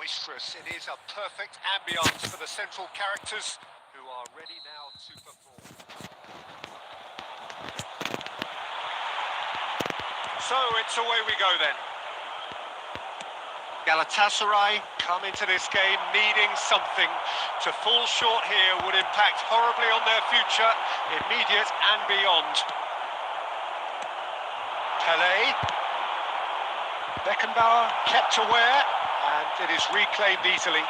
boisterous. It is a perfect ambience for the central characters who are ready now to perform. So it's away we go then. Galatasaray come into this game needing something. To fall short here would impact horribly on their future, immediate and beyond. Pelé. Beckenbauer kept aware, and it is reclaimed easily.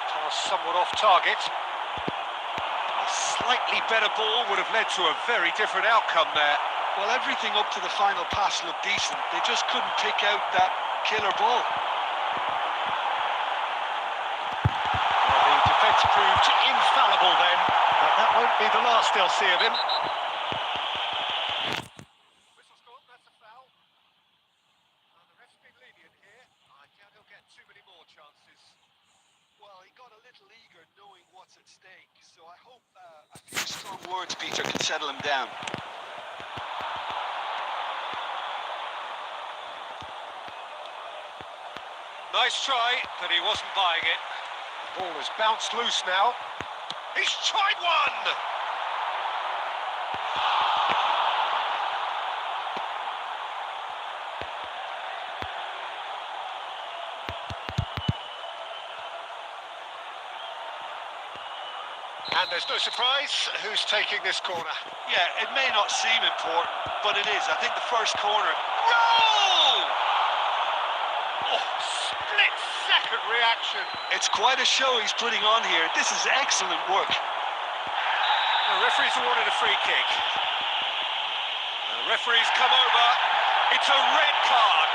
Pass somewhat off target. A slightly better ball would have led to a very different outcome there. Well, everything up to the final pass looked decent. They just couldn't pick out that killer ball. Well, the defence proved infallible then, but that won't be the last they'll see of him. Whistle's gone, that's a foul. The ref's been lenient here. I doubt he'll get too many more chances. Well, he got a little eager knowing what's at stake, so I hope a few strong words, Peter, can settle him down. Nice try, but he wasn't buying it. The ball has bounced loose now. He's tried one! And there's no surprise who's taking this corner. Yeah, it may not seem important, but it is. I think the first corner... Roll! Split-second reaction. It's quite a show he's putting on here. This is excellent work. The referee's awarded a free kick. The referee's come over. It's a red card.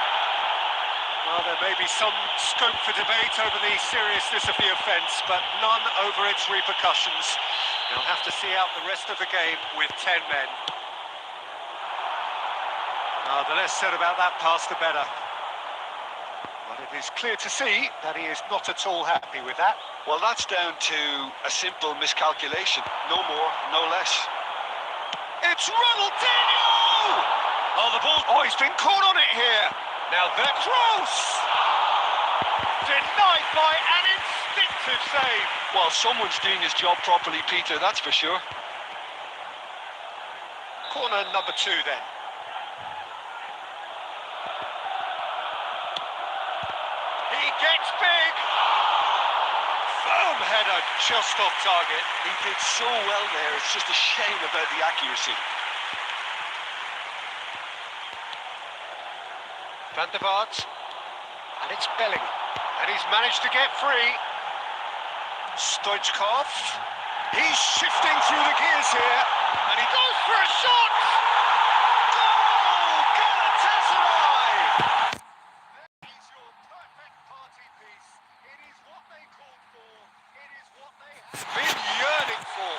Well, there may be some scope for debate over the seriousness of the offence, but none over its repercussions. They'll have to see out the rest of the game with 10 men. The less said about that pass, the better. But it is clear to see that he is not at all happy with that. Well, that's down to a simple miscalculation. No more, no less. It's Ronaldinho! Oh, the ball... Oh, he's been caught on it here. Now the cross! Denied by an instinctive save. Well, someone's doing his job properly, Peter, that's for sure. Corner number 2 then. He gets big. Firm header just off target. He did so well there, it's just a shame about the accuracy. Van der Vaart, and it's Belling, and he's managed to get free. Stoichkov, he's shifting through the gears here, and he goes for a shot! Goal! Galatasaray! There is your perfect party piece. It is what they called for. It is what they have been yearning for.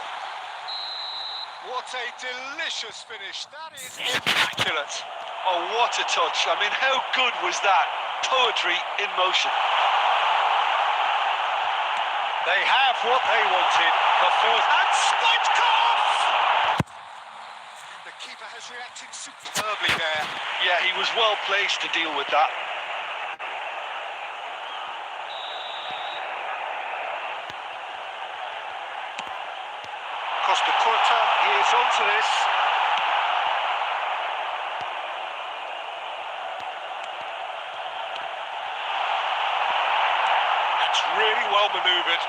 What a delicious finish. That is immaculate. Oh, what a touch. I mean, how good was that? Poetry in motion. They have what they wanted. The fourth. And Stoichkov! The keeper has reacted superbly there. Yeah, he was well placed to deal with that. Costa Curta, he is onto this. Really well manoeuvred.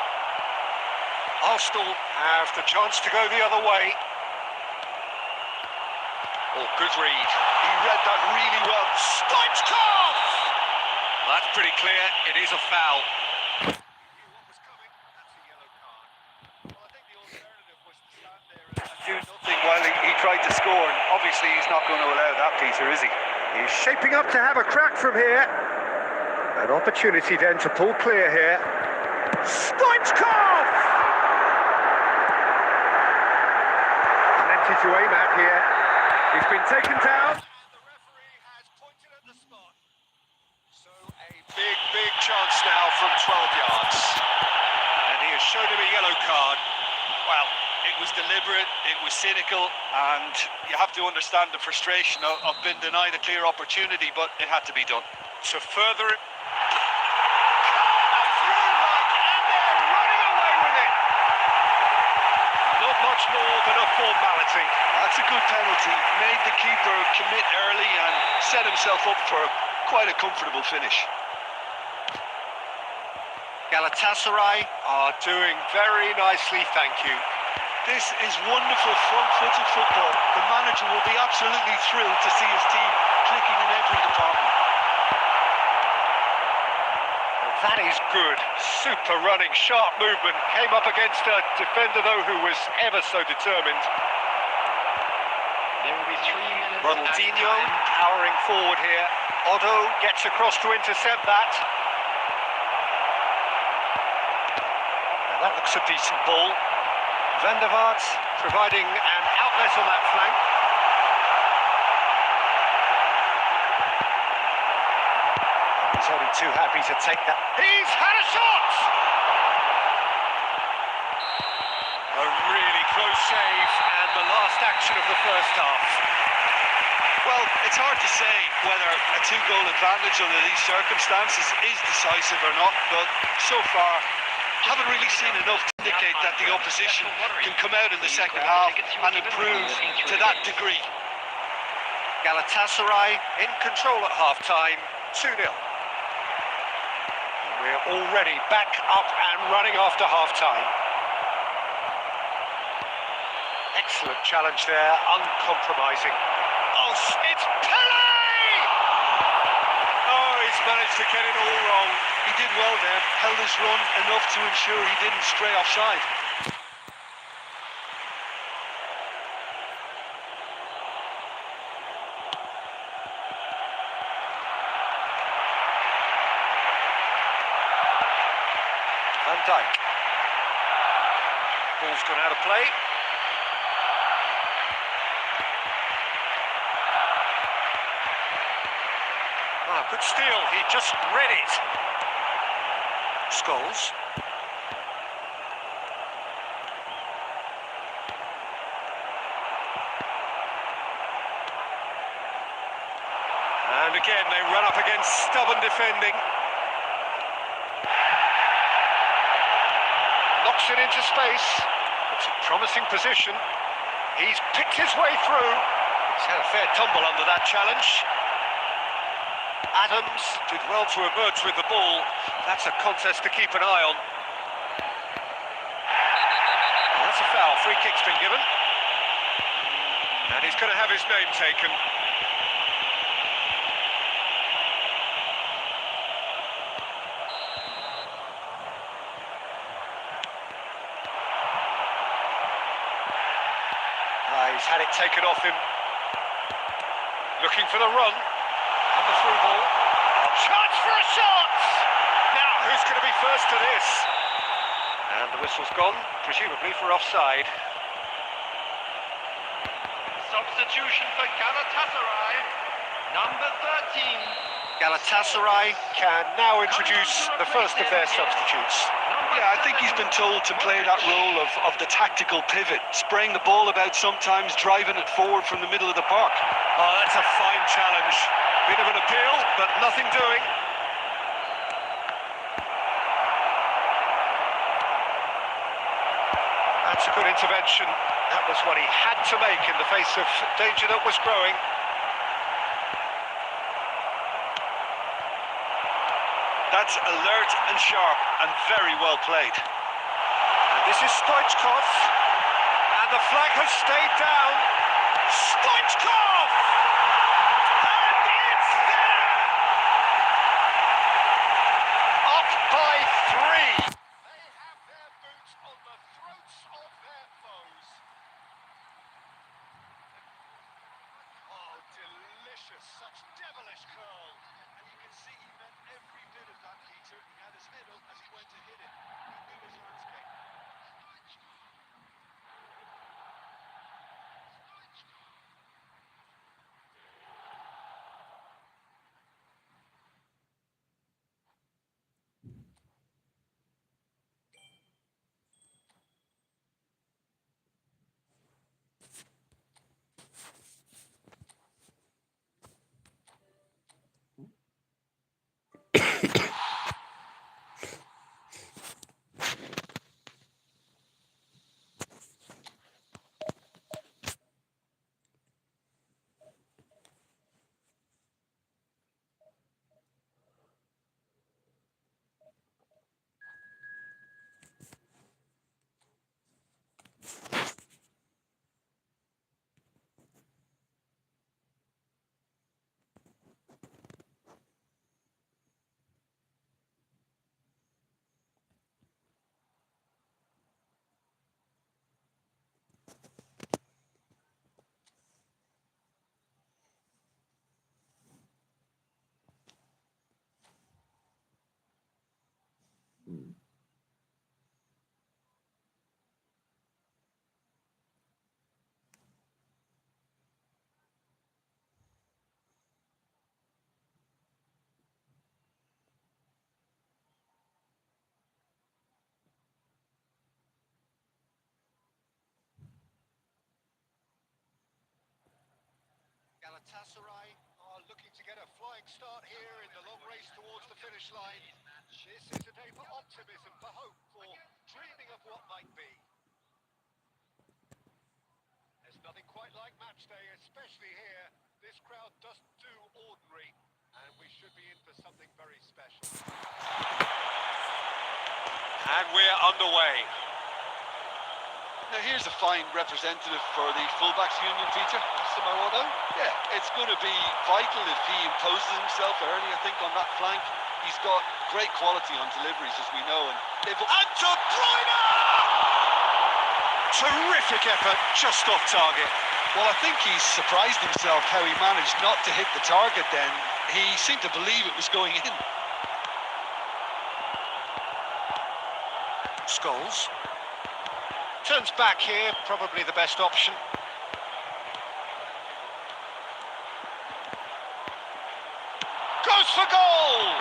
Arsenal have the chance to go the other way. Oh, good read. He read that really well. Stoichkov! That's pretty clear. It is a foul. He knew what was coming. That's a yellow card. Well, I think the alternative was to stand there and do nothing while he tried to score. And obviously, he's not going to allow that, Peter, is he? He's shaping up to have a crack from here. An opportunity then to pull clear here. Stoichkov! Plenty to aim at here. He's been taken down. And the referee has pointed at the spot. So a big chance now from 12 yards. And he has shown him a yellow card. Well, it was deliberate, it was cynical, and you have to understand the frustration of being denied a clear opportunity, but it had to be done. to further it. Through like, and they're running away with it. Not much more than a formality. That's a good penalty. Made the keeper commit early and set himself up for quite a comfortable finish. Galatasaray are doing very nicely, thank you. This is wonderful front-footed football. The manager will be absolutely thrilled to see his team clicking in every department. That is good. Super running, sharp movement. Came up against a defender, though, who was ever so determined. There will be 3 minutes. Ronaldinho powering forward here. Otto gets across to intercept that. Now that looks a decent ball. Van der Vaart providing an outlet on that flank. He's only too happy to take that. He's had a shot! A really close save and the last action of the first half. Well, it's hard to say whether a two-goal advantage under these circumstances is decisive or not, but so far, haven't really seen enough to indicate that the opposition can come out in the second half and improve to that degree. Galatasaray in control at half-time, 2-0. We're already back up and running after half-time. Excellent challenge there, uncompromising. Oh, it's Pele! Oh, he's managed to get it all wrong. He did well there, held his run enough to ensure he didn't stray offside. Van Dijk. Ball's gone out of play. Ah, good steal, he just read it. Scholes. And again, they run up against stubborn defending. Knocks it into space. It's a promising position. He's picked his way through. He's had a fair tumble under that challenge. Adams did well to emerge with the ball. That's a contest to keep an eye on. Oh, that's a foul. Free kick's been given. And he's going to have his name taken. He's had it taken off him. Looking for the run. And the through ball. Chance for a shot! Now, who's going to be first to this? And the whistle's gone, presumably for offside. Substitution for Galatasaray, number 13. Galatasaray can now introduce the first of their substitutes. Yeah, I think he's been told to play that role of the tactical pivot, spraying the ball about sometimes, driving it forward from the middle of the park. Oh, that's a fine challenge. Bit of an appeal, but nothing doing. That's a good intervention. That was what he had to make in the face of danger that was growing. That's alert and sharp and very well played. And this is Stoichkov. And the flag has stayed down. Stoichkov! And it's there! Up by 3. They have their boots on the throats of their foes. Oh, delicious. Such devilish curl. And you can see he meant every bit of that, Peter. He had his head up as he went to hit it. He knew his landscape. Galatasaray are looking to get a flying start here in the long race towards the finish line. This is a day for optimism, for hope, for dreaming of what might be. There's nothing quite like match day, especially here. This crowd doesn't do ordinary, and we should be in for something very special. And we're underway. Now here's a fine representative for the fullbacks union, Peter. Samaroto. Yeah, it's going to be vital if he imposes himself early, I think, on that flank. He's got great quality on deliveries, as we know. And De Bruyne! Terrific effort, just off target. Well, I think he's surprised himself how he managed not to hit the target then. He seemed to believe it was going in. Scholes. Turns back here, probably the best option. Goes for goal!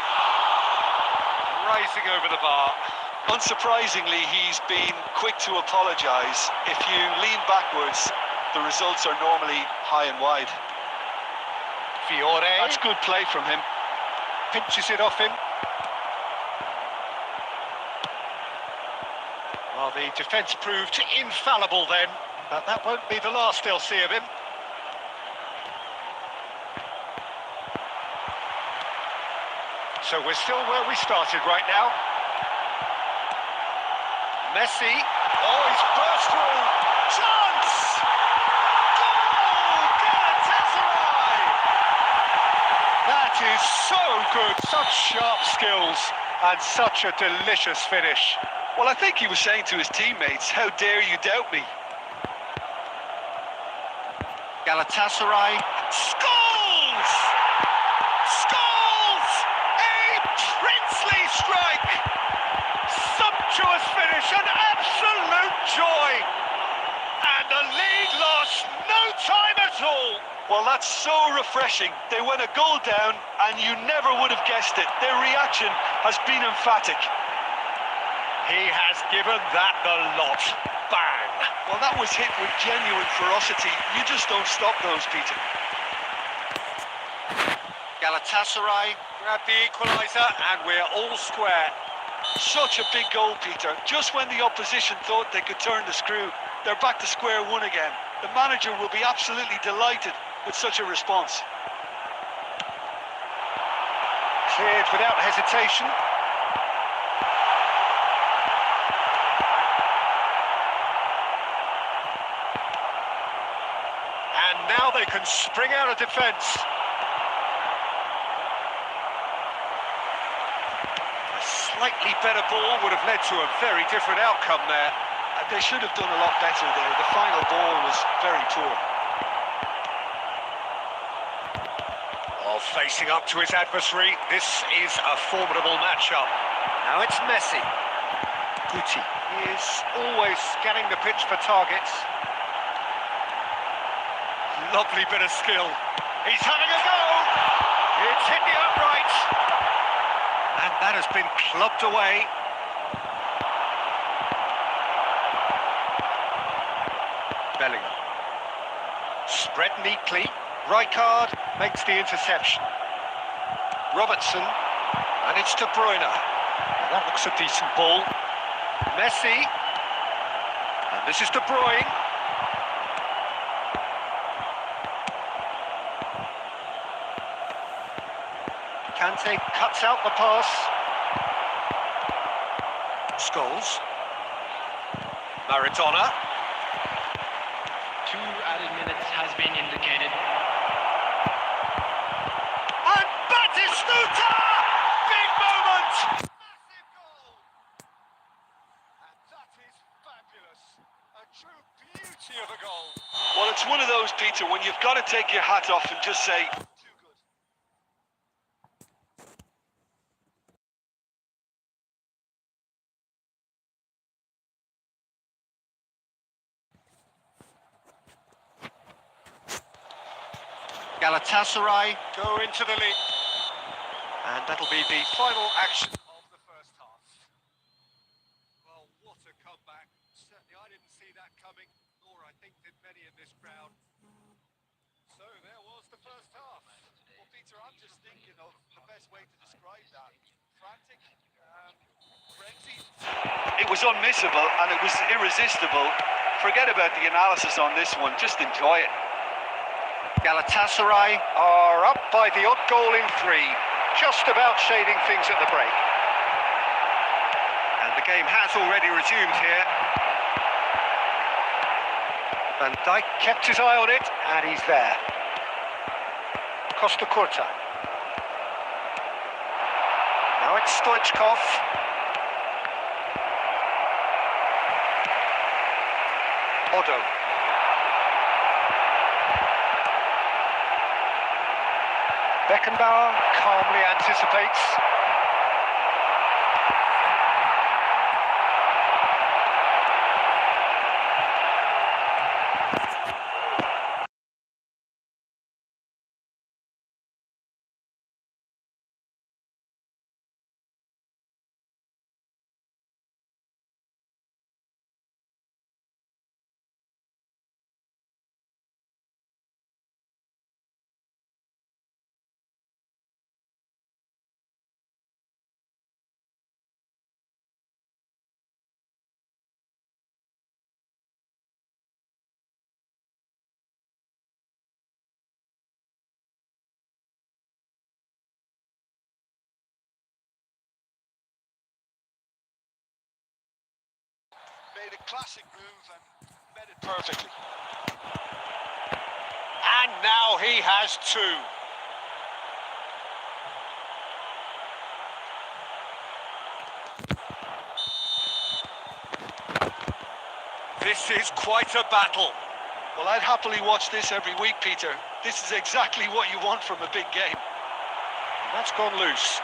Rising over the bar. Unsurprisingly, he's been quick to apologise. If you lean backwards, the results are normally high and wide. Fiore. That's good play from him. Pinches it off him. Well, the defence proved infallible then, but that won't be the last they'll see of him. So we're still where we started right now. Messi. Oh, he's burst through. Chance! Goal! Galatasaray! That is so good. Such sharp skills and such a delicious finish. Well, I think he was saying to his teammates, how dare you doubt me? Galatasaray. Scholes! Scholes! A princely strike! Sumptuous finish, an absolute joy! And the lead lost no time at all! Well, that's so refreshing. They went a goal down and you never would have guessed it. Their reaction has been emphatic. He has given that the lot. Bang! Well, that was hit with genuine ferocity. You just don't stop those, Peter. Galatasaray grab the equaliser and we're all square. Such a big goal, Peter. Just when the opposition thought they could turn the screw, they're back to square one again. The manager will be absolutely delighted with such a response. Cleared without hesitation. And now they can spring out of defence. A slightly better ball would have led to a very different outcome there. They should have done a lot better there. The final ball was very poor. Oh, facing up to his adversary, this is a formidable matchup. Now it's Messi. Guti. He is always scanning the pitch for targets. Lovely bit of skill. He's having a go! It's hit the upright. And that has been clubbed away. Bellingham. Spread neatly. Rijkaard makes the interception. Robertson. And it's De Bruyne. Now that looks a decent ball. Messi. And this is De Bruyne. Kante cuts out the pass. Scholes. Maradona. 2 added minutes has been indicated. And Batistuta! Big moment! Massive goal! And that is fabulous. A true beauty of a goal. Well, it's one of those, Peter, when you've got to take your hat off and just say, Too good. Galatasaray go into the lead. And that'll be the final action of the first half. Well, what a comeback. Certainly I didn't see that coming, nor I think did many in this crowd. So there was the first It was unmissable and it was irresistible. Forget about the analysis on this one, just enjoy it. Galatasaray are up by the odd goal in 3, just about shading things at the break. And the game has already resumed here. Van Dijk kept his eye on it, and he's there. Costa Curta. Now it's Stoichkov. Odo. Beckenbauer calmly anticipates. Made a classic move and made it perfectly. And now he has 2. This is quite a battle. Well, I'd happily watch this every week, Peter. This is exactly what you want from a big game. And that's gone loose.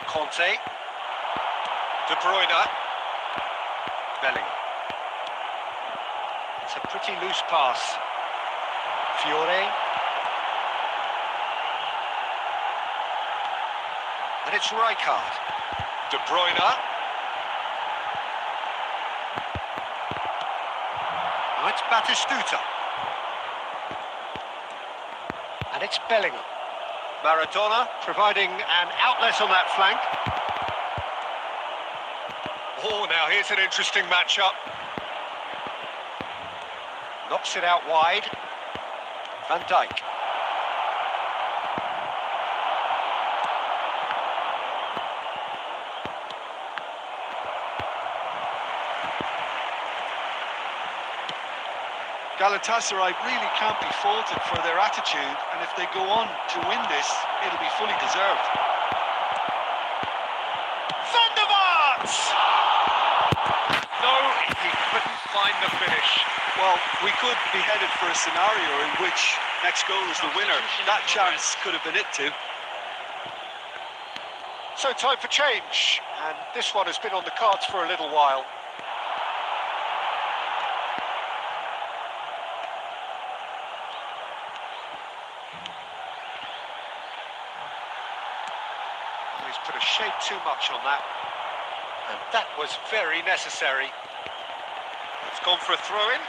Conte. De Bruyne. Bellingham. It's a pretty loose pass. Fiore. And it's Rijkaard. De Bruyne. Now it's Batistuta. And it's Bellingham. Maradona providing an outlet on that flank. Oh, now here's an interesting matchup. Knocks it out wide. Van Dijk. Galatasaray really can't be faulted for their attitude, and if they go on to win this, it'll be fully deserved. Van der Vaart! No, he couldn't find the finish. Well, we could be headed for a scenario in which next goal is the winner. That chance could have been it too. So time for change, and this one has been on the cards for a little while. He's put a shade too much on that, and that was very necessary. It's gone for a throw-in.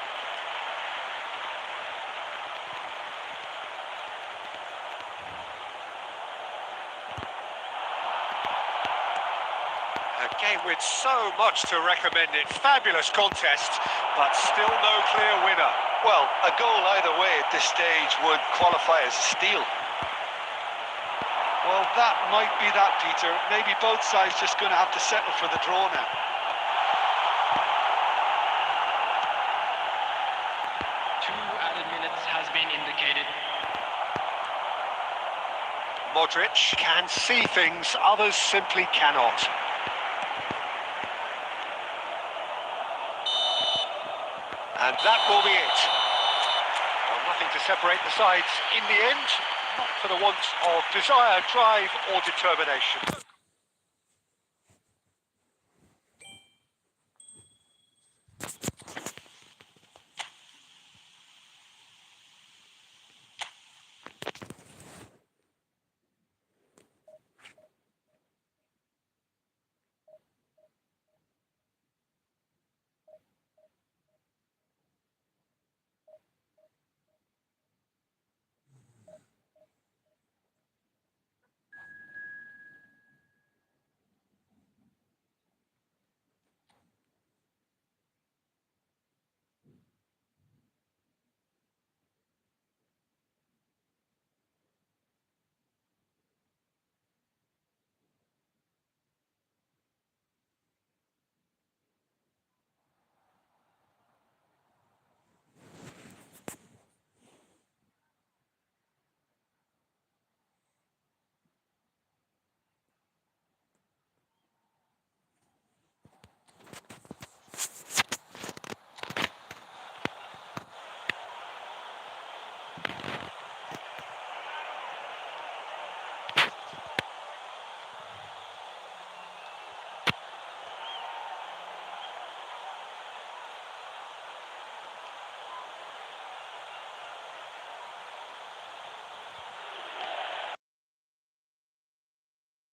A game with so much to recommend it. Fabulous contest, but still no clear winner. Well, a goal either way at this stage would qualify as a steal. Well, that might be that, Peter. Maybe both sides just going to have to settle for the draw now. Added minutes has been indicated. Modric can see things others simply cannot. And that will be it. Well, nothing to separate the sides in the end, not for the want of desire, drive or determination.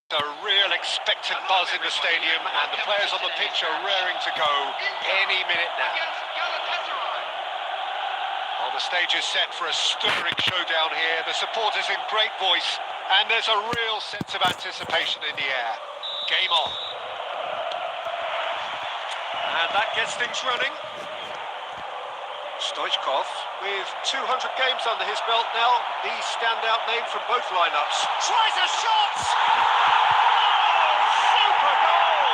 A real expectant buzz in the stadium, and the players on the pitch are raring to go any minute now. Well, the stage is set for a stirring showdown here. The supporters in great voice, and there's a real sense of anticipation in the air. Game on. And that gets things running. Stoichkov, with 200 games under his belt now, the standout name from both lineups. Tries a shot! Oh, super goal!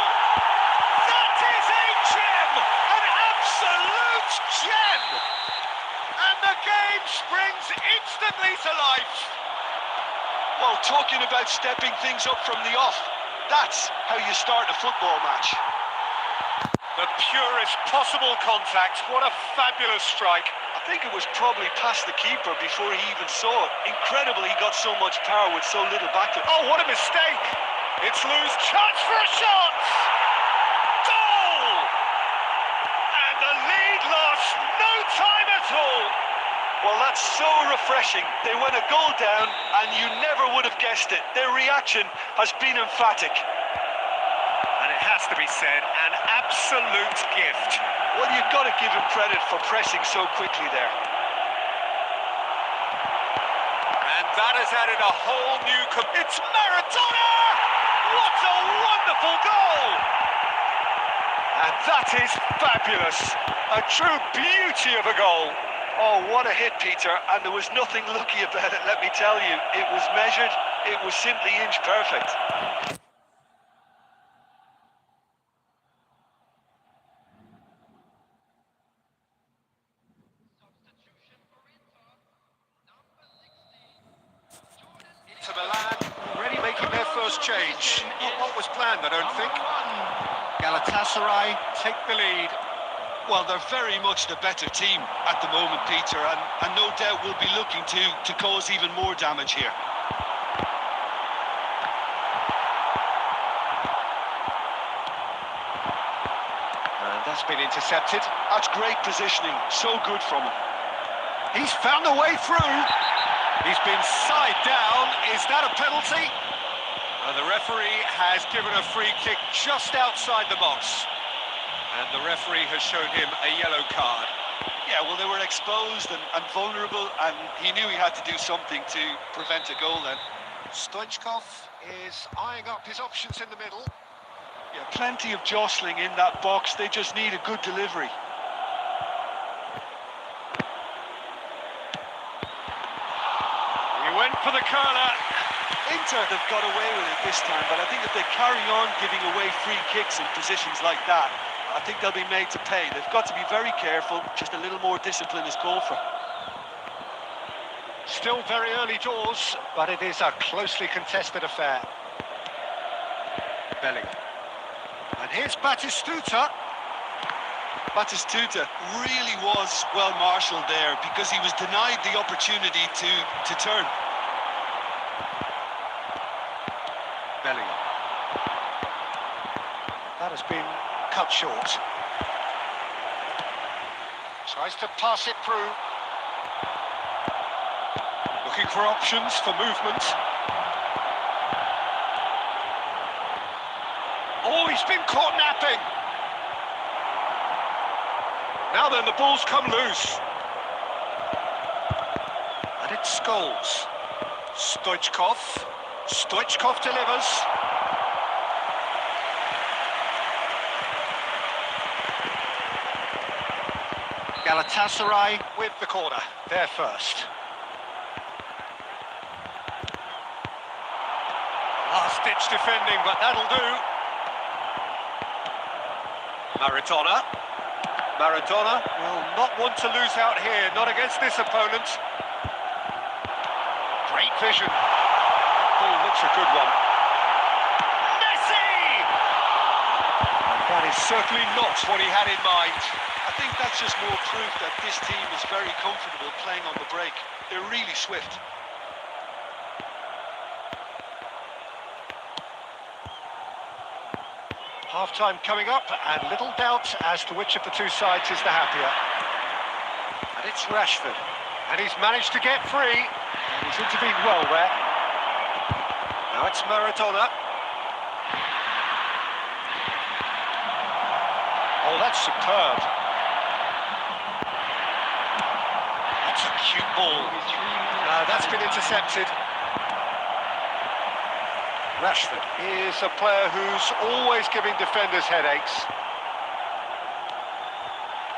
That is a gem! An absolute gem! And the game springs instantly to life. Well, talking about stepping things up from the off, that's how you start a football match. The purest possible contact. What a fabulous strike. I think it was probably past the keeper before he even saw it. Incredible he got so much power with so little backup. Oh, what a mistake. It's loose. Chance for a shot. Goal! And the lead lost no time at all. Well, that's so refreshing. They went a goal down and you never would have guessed it. Their reaction has been emphatic. And it has to be said, an absolute gift. Well, you've got to give him credit for pressing so quickly there. And that has added a whole new... It's Maradona! What a wonderful goal! And that is fabulous. A true beauty of a goal. Oh, what a hit, Peter. And there was nothing lucky about it, let me tell you. It was measured. It was simply inch perfect. To Milan, already making their first change. Not what was planned, I don't think. Galatasaray take the lead. Well, they're very much the better team at the moment, Peter, and no doubt will be looking to cause even more damage here. And that's been intercepted. That's great positioning. So good from him. He's found a way through. He's been side down. Is that a penalty? The referee has given a free kick just outside the box. And the referee has shown him a yellow card. Yeah, well, they were exposed and vulnerable, and he knew he had to do something to prevent a goal then. Stoichkov is eyeing up his options in the middle. Yeah, plenty of jostling in that box. They just need a good delivery. He went for the curler. Inter have got away with it this time, but I think if they carry on giving away free kicks in positions like that, I think they'll be made to pay. They've got to be very careful. Just a little more discipline is called for. Still very early doors, but it is a closely contested affair. Bellingham. And here's Batistuta. Batistuta really was well marshalled there because he was denied the opportunity to turn. Bellingham. That has been cut short. Tries to pass it through. Looking for options for movement. Oh, he's been caught napping. Now then, the ball's come loose. And it's Scholes. Stoichkov. Stoichkov delivers. Galatasaray with the corner. They're first. Last-ditch defending, but that'll do. Maradona. Maradona will not want to lose out here, not against this opponent. Great vision. Ball looks a good one. Messi! And that is certainly not what he had in mind. I think that's just more proof that this team is very comfortable playing on the break. They're really swift. Half-time coming up, and little doubt as to which of the two sides is the happier. And it's Rashford, and he's managed to get free. And he's intervened well there. Now it's Maradona. Oh, that's superb. That's a cute ball. That's been intercepted. Rashford is a player who's always giving defenders headaches.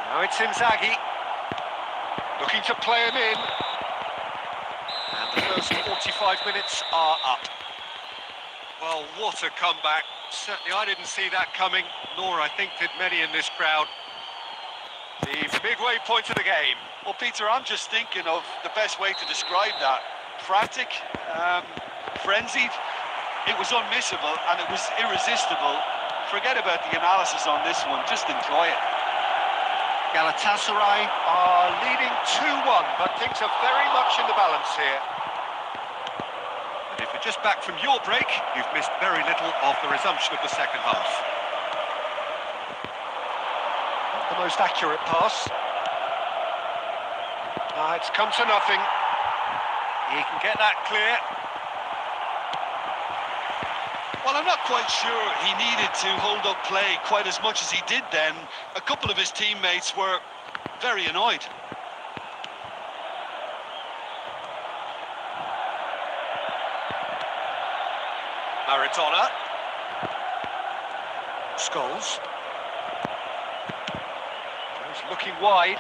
Now it's Inzaghi, looking to play him in. And the first 45 minutes are up. Well, what a comeback. Certainly I didn't see that coming, nor I think did many in this crowd. The midway point of the game. Well, Peter, I'm just thinking of the best way to describe that. Frantic, frenzied. It was unmissable and it was irresistible. Forget about the analysis on this one, just enjoy it. Galatasaray are leading 2-1, but things are very much in the balance here. And if you're just back from your break, you've missed very little of the resumption of the second half. Not the most accurate pass. It's come to nothing. He can get that clear. Well, I'm not quite sure he needed to hold up play quite as much as he did then. A couple of his teammates were very annoyed. Maradona. Scholes. He's looking wide.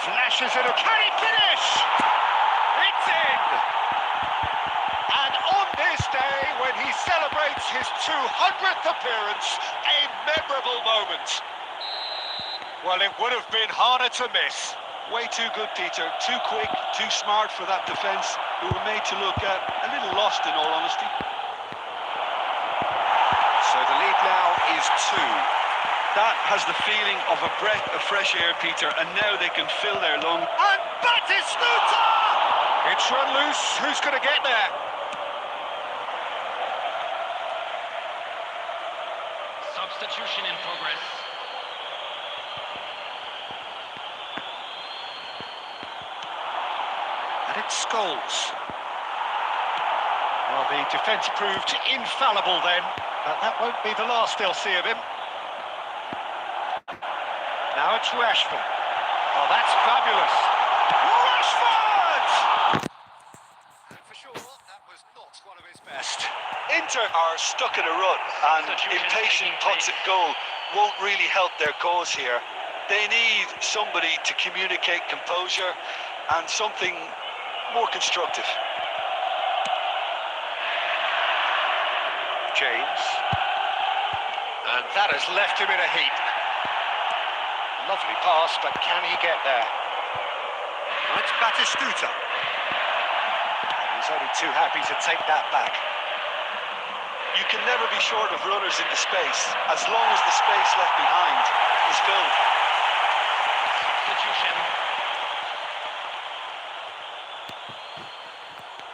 Flashes it. Can he finish? It's in! And on this day, when he celebrates his 200th appearance, a memorable moment. Well, it would have been harder to miss. Way too good, Peter. Too quick, too smart for that defence, who were made to look a little lost, in all honesty. So the lead now is 2. That has the feeling of a breath of fresh air, Peter, and now they can fill their lung. And Batistuta! It's run loose. Who's going to get there? Substitution in progress. And it's Scholes. Well, the defence proved infallible then, but that won't be the last they'll see of him. Now it's Rashford. Oh, that's fabulous. Rashford! And for sure, that was not one of his best. Inter are stuck in a rut, and impatient putts at goal won't really help their cause here. They need somebody to communicate composure and something more constructive. James. And that has left him in a heap. Lovely pass, but can he get there? It's Batistuta. And he's only too happy to take that back. You can never be short of runners in the space, as long as the space left behind is filled. Substitution.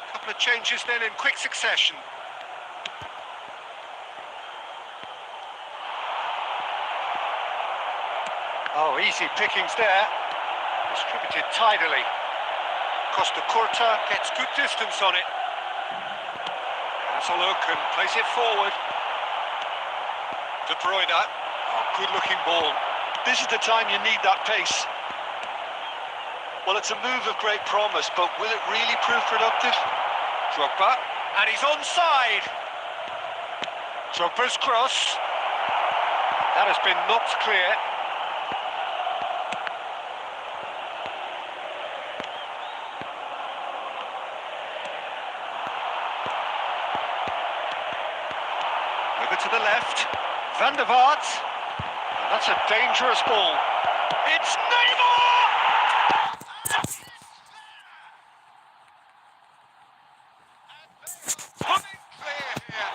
A couple of changes then in quick succession. Oh, easy pickings there. Distributed tidily. Costa Curta gets good distance on it. Has a look and plays it forward. De Bruyne. Oh, good-looking ball. This is the time you need that pace. Well, it's a move of great promise, but will it really prove productive? Drogba. And he's onside. Drogba's cross. That has been knocked clear. Over to the left, Van der Vaart. And that's a dangerous ball. It's Neymar! Putting clear here.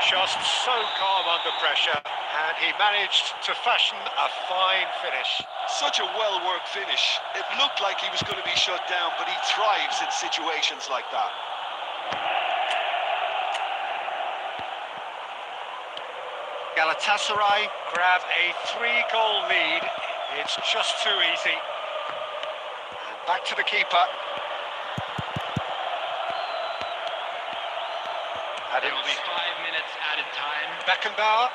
Just so calm under pressure, and he managed to fashion a fine finish. Such a well-worked finish. It looked like he was going to be shut down, but he thrives in situations like that. Galatasaray grab a 3-goal lead. It's just too easy. And back to the keeper. There will be 5 minutes added time. Beckenbauer.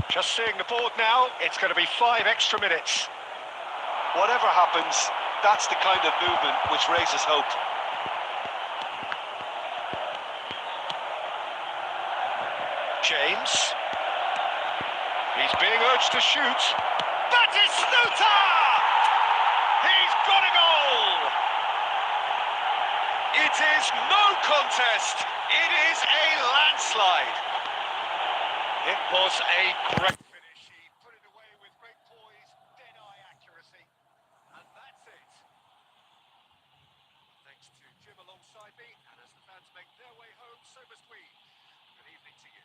Just seeing the board now, it's going to be 5 extra minutes. Whatever happens, that's the kind of movement which raises hope. James. He's being urged to shoot. That is Snuta! He's got a goal! It is no contest. It is a landslide. It was a great finish. He put it away with great poise, dead-eye accuracy. And that's it. Thanks to Jim alongside me, and as the fans make their way home, so must we. Good evening to you.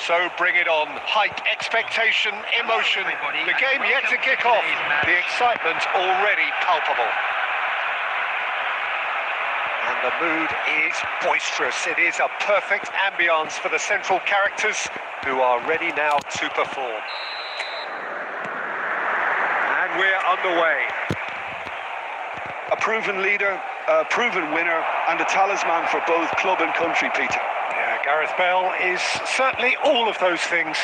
So bring it on. Hype, expectation, emotion. The game yet to kick off. The excitement already palpable. And the mood is boisterous. It is a perfect ambience for the central characters who are ready now to perform. And we're underway. A proven leader, a proven winner, and a talisman for both club and country, Peter. Yeah, Gareth Bale is certainly all of those things.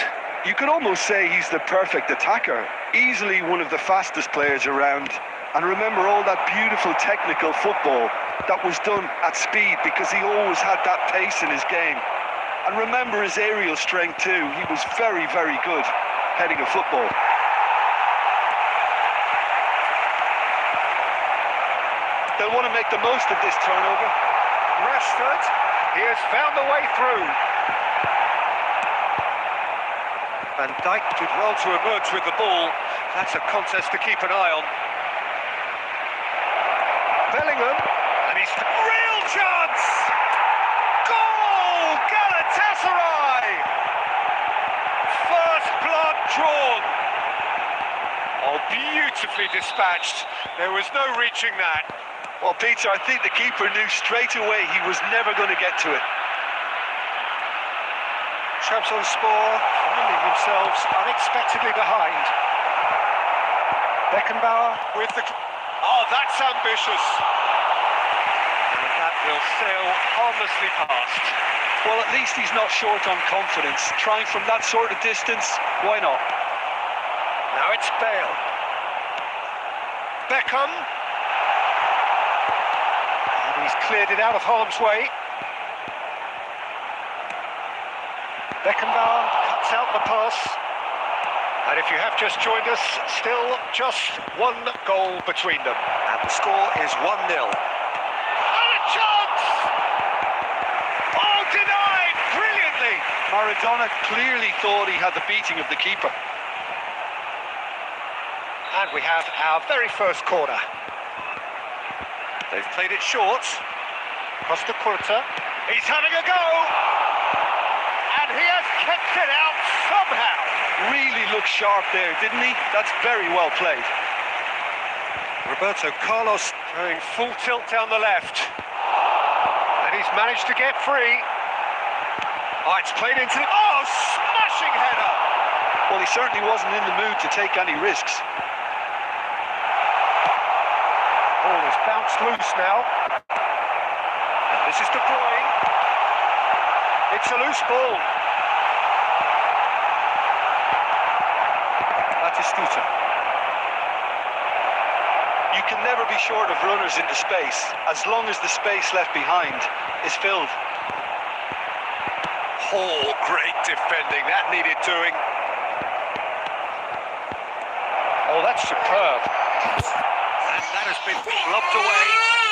You could almost say he's the perfect attacker. Easily one of the fastest players around. And remember all that beautiful technical football that was done at speed, because he always had that pace in his game. And remember his aerial strength too. He was very, very good heading a football. They'll want to make the most of this turnover. Rashford, he has found the way through. Van Dijk did well to emerge with the ball. That's a contest to keep an eye on. Bellingham, and he's real chance! Goal! Galatasaray! First blood drawn. Oh, beautifully dispatched. There was no reaching that. Well, Peter, I think the keeper knew straight away he was never going to get to it. Trabzonspor finding themselves unexpectedly behind. Beckenbauer with the... Oh, that's ambitious. And that will sail harmlessly past. Well, at least he's not short on confidence. Trying from that sort of distance, why not? Now it's Bale. Beckham. And he's cleared it out of harm's way. Beckenbauer cuts out the pass. And if you have just joined us, still just one goal between them. And the score is 1-0. And a chance! Oh, denied brilliantly! Maradona clearly thought he had the beating of the keeper. And we have our very first corner. They've played it short. Costa Curta. He's having a go! And he has kept it out somehow. Really looked sharp there, didn't he? That's very well played. Roberto Carlos going full tilt down the left. And he's managed to get free. Oh, it's played into... Oh, smashing header! Well, he certainly wasn't in the mood to take any risks. Ball is bounced loose now. And this is De Bruyne. It's a loose ball. Batistuta. You can never be short of runners into space, as long as the space left behind is filled. Oh, great defending. That needed doing. Oh, that's superb. And that has been clubbed away.